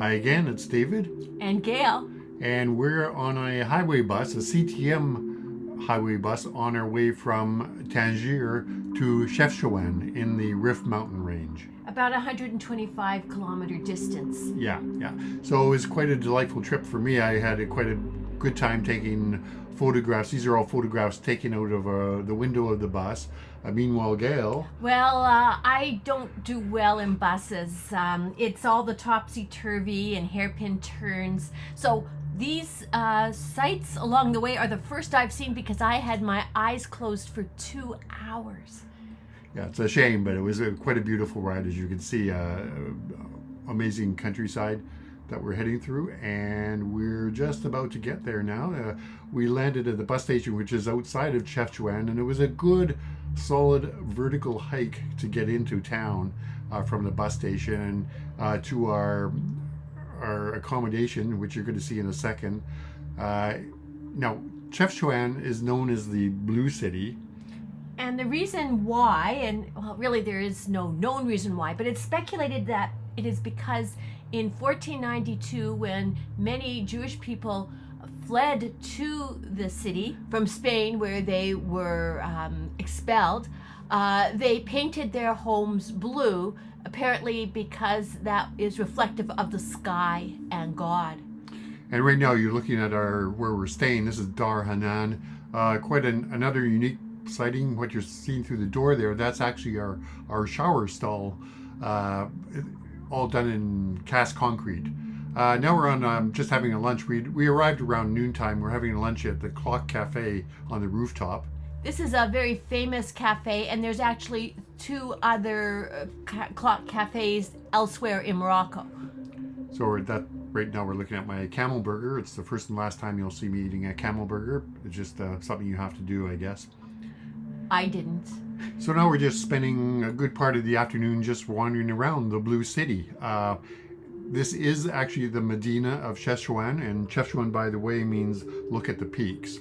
Hi again, it's David. And Gail. And we're on a highway bus, a CTM highway bus, on our way from Tangier to Chefchaouen in the Rift Mountain Range. About 125 kilometer distance. Yeah. So it was quite a delightful trip for me. I had quite a good time taking photographs. These are all photographs taken out of the window of the bus. Meanwhile, Gail. Well, I don't do well in buses. It's all the topsy-turvy and hairpin turns. So these sights along the way are the first I've seen because I had my eyes closed for 2 hours. Yeah, it's a shame, but it was quite a beautiful ride, as you can see. Amazing countryside that we're heading through, and we're just about to get there now. We landed at the bus station, which is outside of Chefchaouen, and it was a good, solid vertical hike to get into town from the bus station to our accommodation, which you're going to see in a second. Now, Chefchaouen is known as the Blue City. And the reason why, and well, really there is no known reason why, but it's speculated that it is because in 1492, when many Jewish people fled to the city from Spain, where they were expelled, they painted their homes blue, apparently because that is reflective of the sky and God. And right now you're looking at where we're staying. This is Dar Hannan. Quite another unique sighting. What you're seeing through the door there, that's actually our shower stall, all done in cast concrete. Now we're on just having a lunch. We arrived around noontime. We're having lunch at the Clock Café on the rooftop. This is a very famous cafe, and there's actually 2 other clock cafes elsewhere in Morocco. So right now we're looking at my camel burger. It's the first and last time you'll see me eating a camel burger. It's just something you have to do, I guess. I didn't. So now we're just spending a good part of the afternoon just wandering around the Blue City. This is actually the Medina of Chefchaouen, and Chefchaouen, by the way, means look at the peaks.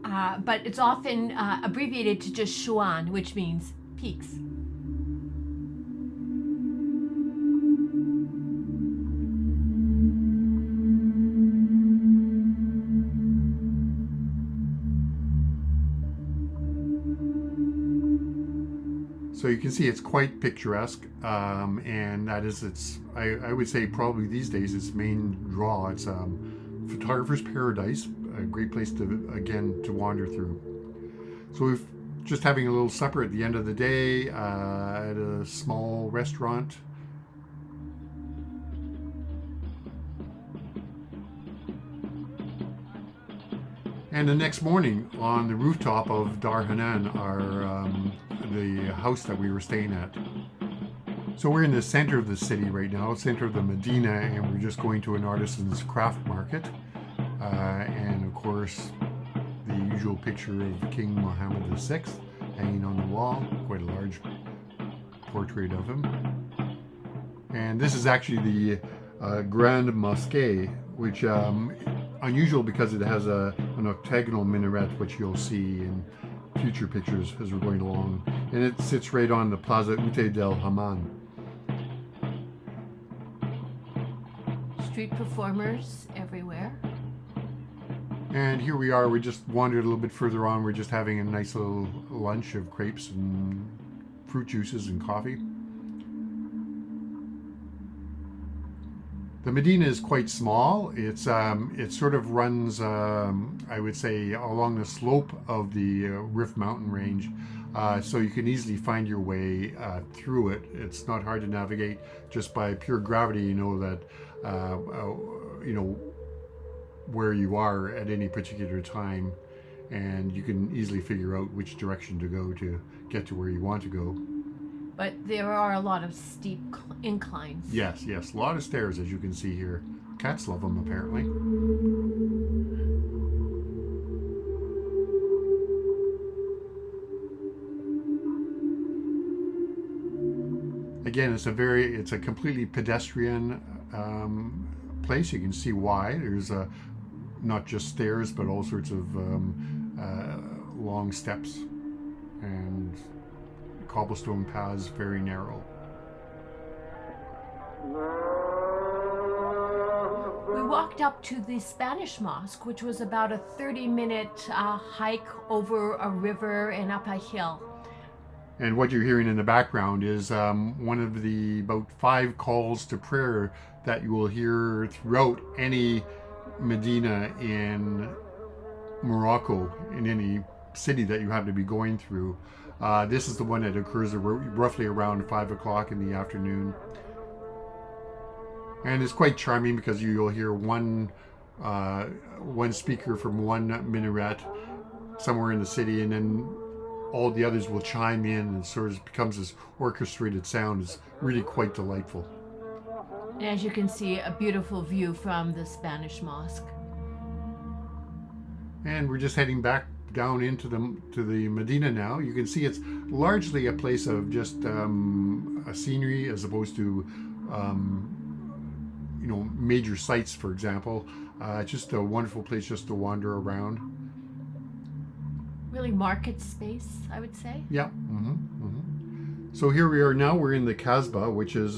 But it's often abbreviated to just Chouan, which means peaks. So you can see it's quite picturesque, and that is I would say probably these days its main draw. It's photographer's paradise, a great place to wander through. So we're just having a little supper at the end of the day at a small restaurant. And the next morning on the rooftop of Dar Hannan, the house that we were staying at. So we're in the center of the city right now, center of the Medina, and we're just going to an artisan's craft market. And of course, the usual picture of King Mohammed VI hanging on the wall, quite a large portrait of him. And this is actually the Grand Mosquée, which unusual because it has an octagonal minaret, which you'll see in future pictures as we're going along, and it sits right on the Plaza Uta el Hammam. Street performers everywhere. And here we are. We just wandered a little bit further on. We're just having a nice little lunch of crepes and fruit juices and coffee. The Medina is quite small. It sort of runs, I would say, along the slope of the Rift Mountain Range, so you can easily find your way through it. It's not hard to navigate. Just by pure gravity, you know that where you are at any particular time, and you can easily figure out which direction to go to get to where you want to go. But there are a lot of steep inclines. Yes, a lot of stairs, as you can see here. Cats love them, apparently. Again, it's a completely pedestrian place. You can see why. There's not just stairs, but all sorts of long steps and cobblestone paths, very narrow. walked up to the Spanish Mosque, which was about a 30-minute hike over a river and up a hill. And what you're hearing in the background is one of the about 5 calls to prayer that you will hear throughout any Medina in Morocco, in any city that you happen to be going through. This is the one that occurs roughly around 5 o'clock in the afternoon. And it's quite charming because you'll hear one speaker from one minaret somewhere in the city, and then all the others will chime in, and sort of becomes this orchestrated sound. It's really quite delightful. And as you can see, a beautiful view from the Spanish Mosque. And we're just heading back down into the Medina now. You can see it's largely a place of just a scenery as opposed to major sites, for example. Just a wonderful place just to wander around. Really market space, I would say. Yeah. So here we are now. We're in the Kasbah, which is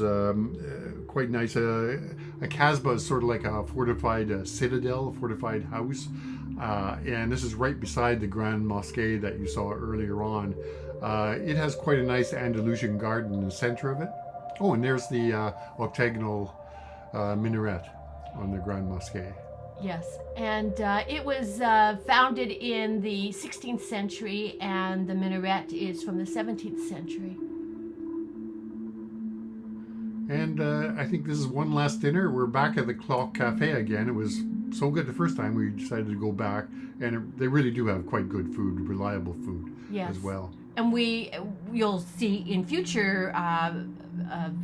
quite nice. A Kasbah is sort of like a fortified citadel, a fortified house. And this is right beside the Grand Mosquée that you saw earlier on. It has quite a nice Andalusian garden in the center of it. Oh, and there's the octagonal minaret on the Grand Mosquée. Yes, and it was founded in the 16th century, and the minaret is from the 17th century. And I think this is one last dinner. We're back at the Clock Café again. It was so good the first time we decided to go back, and they really do have quite good food, reliable food as well. And you'll see in future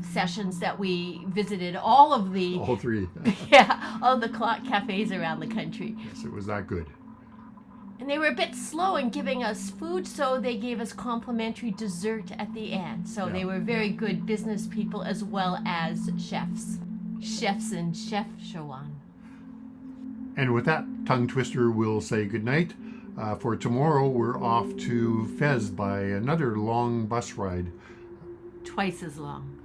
sessions that we visited all 3. all of the clock cafes around the country. Yes, it was that good. And they were a bit slow in giving us food, so they gave us complimentary dessert at the end. So they were very good business people as well as chefs in Chefchaouen. And with that tongue twister, we'll say goodnight. For tomorrow, we're off to Fez by another long bus ride. Twice as long.